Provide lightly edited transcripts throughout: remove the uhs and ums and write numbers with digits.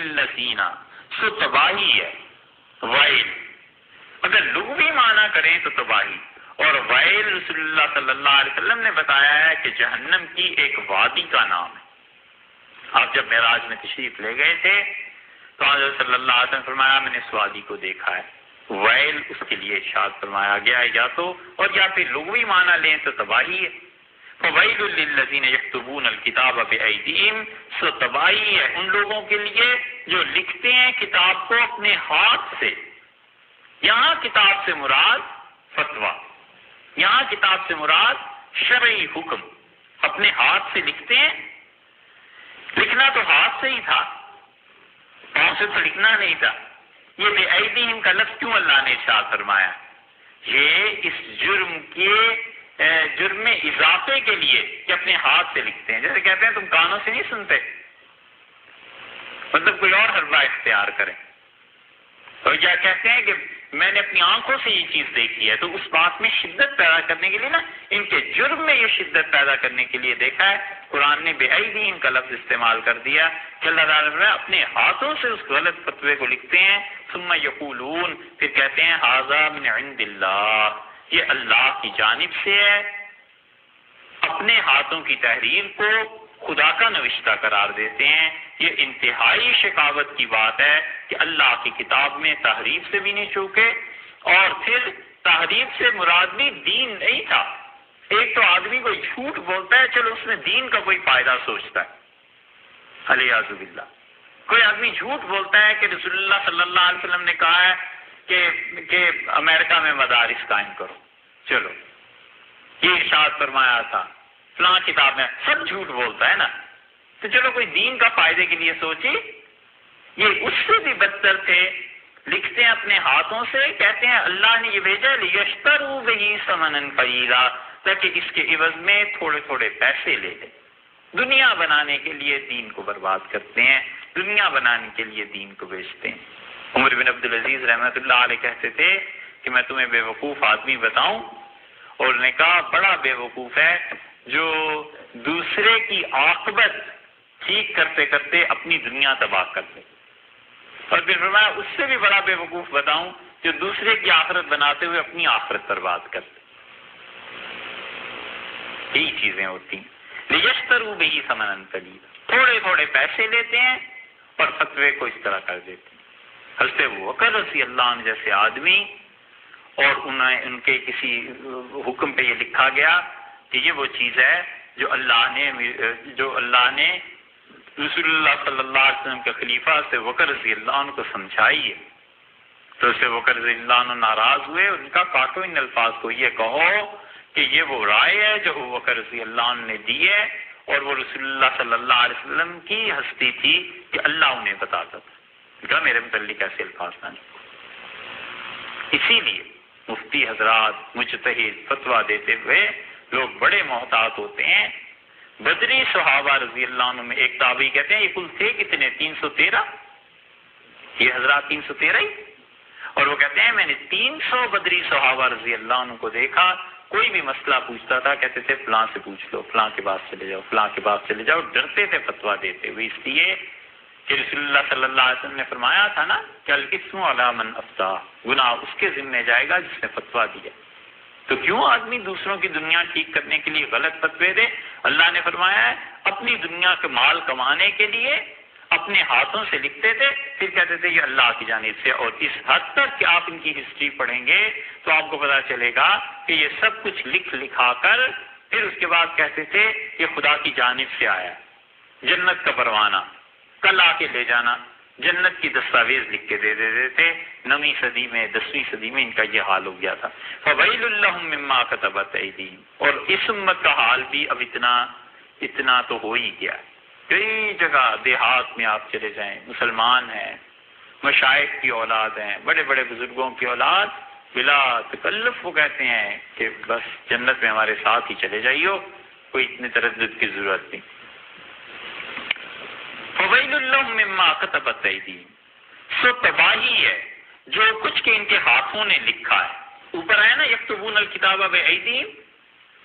للذین، سو تباہی ہے، ویل اگر لغوی معنی کریں تو تباہی، اور ویل رسول اللہ صلی اللہ علیہ وسلم نے بتایا ہے کہ جہنم کی ایک وادی کا نام ہے۔ آپ جب معراج میں تشریف لے گئے تھے تو حضرت صلی اللہ علیہ وسلم فرمایا میں نے اس وادی کو دیکھا ہے، ویل اس کے لیے ارشاد فرمایا گیا ہے، یا تو اور یا پھر لغوی معنی لیں تو تباہی ہے۔ فویل للذین یکتبون الکتاب بایدیہم، سو تباہی ہے ان لوگوں کے لیے جو لکھتے ہیں کتاب کو اپنے ہاتھ سے۔ یہاں کتاب سے مراد فتویٰ، یہاں کتاب سے مراد شرعی حکم، اپنے ہاتھ سے لکھتے ہیں۔ لکھنا تو ہاتھ سے ہی تھا، پاؤں سے تو لکھنا نہیں تھا۔ یہ بے ایدیہم کا لفظ کیوں اللہ نے ارشاد فرمایا؟ یہ اس جرم میں اضافے کے لیے کہ اپنے ہاتھ سے لکھتے ہیں، جیسے کہتے ہیں تم کانوں سے نہیں سنتے، مطلب کوئی اور حربہ اختیار کریں، اور کیا کہتے ہیں کہ میں نے اپنی آنکھوں سے یہ چیز دیکھی ہے، تو اس بات میں شدت پیدا کرنے کے لیے نا، ان کے جرم میں یہ شدت پیدا کرنے کے لیے دیکھا ہے قرآن نے بے ایدیہم کا لفظ استعمال کر دیا کہ اللہ تعالیٰ نے اپنے ہاتھوں سے اس غلط فتوے کو لکھتے ہیں، ثم یقولون، پھر کہتے ہیں ھذا من عند اللہ، یہ اللہ کی جانب سے ہے۔ اپنے ہاتھوں کی تحریر کو خدا کا نوشتہ قرار دیتے ہیں۔ یہ انتہائی شقاوت کی بات ہے کہ اللہ کی کتاب میں تحریف سے بھی نہیں چوکے، اور پھر تحریف سے مراد بھی دین نہیں تھا۔ ایک تو آدمی کوئی جھوٹ بولتا ہے، چلو اس میں دین کا کوئی فائدہ سوچتا ہے، علیہ باللہ۔ کوئی آدمی جھوٹ بولتا ہے کہ رسول اللہ صلی اللہ علیہ وسلم نے کہا ہے کہ امریکہ میں مدارس قائم کرو، چلو یہ ارشاد فرمایا تھا فلاں کتاب میں، سب جھوٹ بولتا ہے نا، تو چلو کوئی دین کا فائدے کے لیے سوچی۔ یہ اس سے بھی بدتر تھے، لکھتے ہیں اپنے ہاتھوں سے، کہتے ہیں اللہ نے یہ بھیجا لیشتروا بہ ثمنا قلیلا، تاکہ اس کے عوض میں تھوڑے تھوڑے پیسے لے لیں۔ دنیا بنانے کے لیے دین کو برباد کرتے ہیں، دنیا بنانے کے لیے دین کو بیچتے ہیں۔ عمر بن عبدالعزیز رحمۃ اللہ علیہ کہتے تھے کہ میں تمہیں بے وقوف آدمی بتاؤں، اور انہوں نے کہا بڑا بے وقوف ہے جو دوسرے کی عاقبت ٹھیک کرتے کرتے اپنی دنیا تباہ کر دے، اور پھر فرمایا اس سے بھی بڑا بے وقوف بتاؤں جو دوسرے کی آخرت بناتے ہوئے اپنی آخرت برباد کر دے۔ یہی چیزیں ہوتی ہیں۔ لیشتروا بہ ثمنا قلیلا، تھوڑے تھوڑے پیسے لیتے ہیں اور فتوے کو اس طرح کر دیتے ہیں۔ حضرت ابوبکر رضی اللہ عنہ جیسے آدمی، اور ان کے کسی حکم پہ یہ لکھا گیا کہ یہ وہ چیز ہے جو اللہ نے رسول اللہ صلی اللہ علیہ وسلم کے خلیفہ سے بکر رضی اللہ عنہ کو سمجھائی ہے، تو سے بکر رضی اللہ عنہ ناراض ہوئے، ان کا کاٹو ان الفاظ کو، یہ کہو کہ یہ وہ رائے ہے جو بکر رضی اللہ عنہ نے دی ہے، اور وہ رسول اللہ صلی اللہ علیہ وسلم کی ہستی تھی کہ اللہ انہیں بتاتا تھا، کہا میرے متعلق ایسے الفاظ نہ نہیں۔ اسی لیے مفتی حضرات مجتہد فتویٰ دیتے ہوئے لوگ بڑے محتاط ہوتے ہیں۔ بدری صحابہ رضی اللہ عنہ میں ایک تابعی کہتے ہیں یہ کل تھے کتنے، 313، یہ حضرات 313 ہی، اور وہ کہتے ہیں میں نے 300 بدری صحابہ رضی اللہ عنہ کو دیکھا، کوئی بھی مسئلہ پوچھتا تھا کہتے تھے فلاں سے پوچھ لو، فلاں کے بعد چلے جاؤ، فلاں کے بعد چلے جاؤ، ڈرتے تھے فتویٰ دیتے ہوئے، اس لیے کہ رسول اللہ صلی اللہ علیہ وسلم نے فرمایا تھا نا کہ الاسم علی من افتیٰ، گناہ اس کے ذمہ جائے گا جس نے فتویٰ دیا۔ تو کیوں آدمی دوسروں کی دنیا ٹھیک کرنے کے لیے غلط فتوے دے؟ اللہ نے فرمایا ہے اپنی دنیا کے مال کمانے کے لیے اپنے ہاتھوں سے لکھتے تھے، پھر کہتے تھے یہ اللہ کی جانب سے، اور اس حد تک کہ آپ ان کی ہسٹری پڑھیں گے تو آپ کو پتہ چلے گا کہ یہ سب کچھ لکھا کر پھر اس کے بعد کہتے تھے یہ خدا کی جانب سے آیا، جنت کا پروانہ کل آ کے لے جانا، جنت کی دستاویز لکھ کے دے دیتے تھے۔ 9ویں صدی میں 10ویں صدی میں ان کا یہ حال ہو گیا تھا۔ فویل لہم مما کتبت ایدیہم، اور اس امت کا حال بھی اب اتنا تو ہو ہی گیا ہے۔ کئی جگہ دیہات میں آپ چلے جائیں، مسلمان ہیں، مشائخ کی اولاد ہیں، بڑے بڑے بزرگوں کی اولاد، بلا تکلف وہ کہتے ہیں کہ بس جنت میں ہمارے ساتھ ہی چلے جائیو، کوئی اتنے تردد کی ضرورت نہیں۔ فویل لہم مما کتبت ایدیہم، سو تباہی ہے جو کچھ کہ ان کے ہاتھوں نے لکھا ہے۔ اوپر ہے نا یکتبون الکتاب بایدیہم،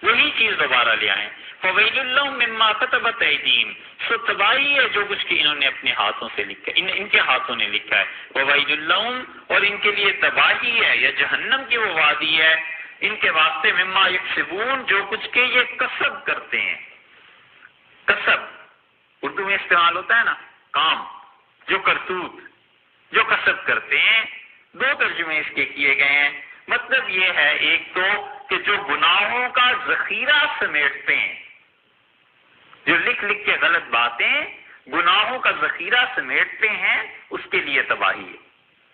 وہی چیز دوبارہ لے آئیں. فویل لہم مما کتبت ایدیہم، سو تباہی ہے جو کچھ کہ انہوں نے اپنے ہاتھوں سے لکھا ہے، ان کے ہاتھوں نے لکھا ہے. وویل لہم، اور ان کے لیے تباہی ہے یا جہنم کی وہ وادی ہے ان کے واسطے، مما یکسبون، جو کچھ کہ یہ کسب کرتے ہیں. کسب اردو میں استعمال ہوتا ہے نا، کام، جو کرتوت، جو کسب کرتے ہیں. دو ترجمے اس کے کیے گئے ہیں. مطلب یہ ہے ایک تو کہ جو گناہوں کا ذخیرہ سمیٹتے ہیں، جو لکھ لکھ کے غلط باتیں گناہوں کا ذخیرہ سمیٹتے ہیں، اس کے لیے تباہی ہے،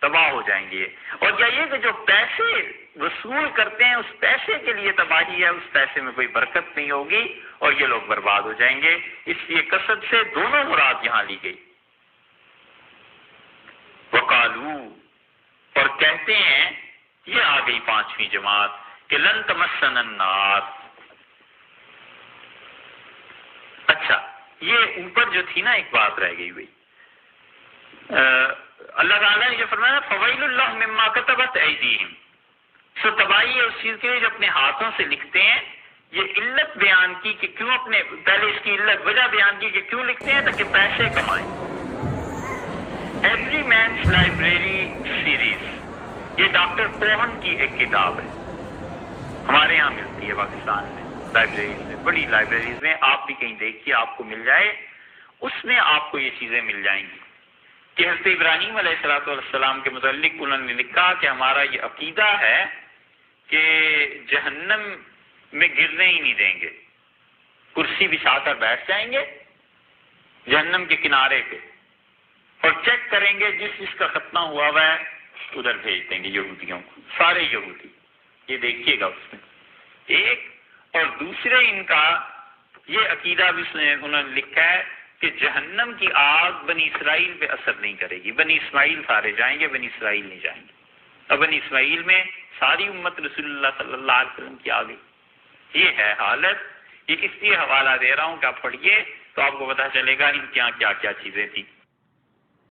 تباہ ہو جائیں گے. اور یا یہ کہ جو پیسے وصول کرتے ہیں اس پیسے کے لیے تباہی ہے، اس پیسے میں کوئی برکت نہیں ہوگی اور یہ لوگ برباد ہو جائیں گے. اس لیے کسب سے دونوں مراد یہاں لی گئی. وقالو، اور کہتے ہیں، یہ آ گئی پانچویں جماعت کہ لن تمسنا النار. اچھا، یہ اوپر جو تھی نا ایک بات رہ گئی ہوئی. اللہ تعالیٰ نے جو فرمایا فویل اللہ مما کتبت ایدیہم، سو تباہی ہے اس چیز کے لیے جو اپنے ہاتھوں سے لکھتے ہیں. یہ علت بیان کی کہ کیوں اپنے، پہلے اس کی علت وجہ بیان کی کہ کیوں لکھتے ہیں، تاکہ پیسے کمائیں. ایوری مینس لائبریری سیریز، یہ ڈاکٹر کوہن کی ایک کتاب ہے، ہمارے یہاں ملتی ہے پاکستان میں لائبریریز میں، بڑی لائبریریز میں. آپ بھی کہیں دیکھیے آپ کو مل جائے، اس میں آپ کو یہ چیزیں مل جائیں گی کہ حضرت ابراہیم علیہ السلام کے متعلق انہوں نے لکھا کہ ہمارا یہ عقیدہ ہے کہ جہنم میں گرنے ہی نہیں دیں گے. کرسی بچھا کر بیٹھ جائیں گے جہنم کے کنارے پہ اور چیک کریں گے، جس کا ختمہ ہوا ہوا ہے ادھر بھیج دیں گے یہودیوں کو، سارے یہودی. یہ دیکھیے گا اس میں ایک. اور دوسرے ان کا یہ عقیدہ بھی انہوں نے لکھا ہے کہ جہنم کی آگ بنی اسرائیل پہ اثر نہیں کرے گی. بنی اسماعیل سارے جائیں گے، بنی اسرائیل نہیں جائیں گے. اور بنی اسماعیل میں ساری امت رسول اللہ صلی اللہ علیہ وسلم کی آ گئی. یہ ہے حالت. یہ اس لیے حوالہ دے رہا ہوں کہ آپ پڑھیے تو آپ کو پتہ چلے گا ان کے یہاں کیا کیا چیزیں تھیں.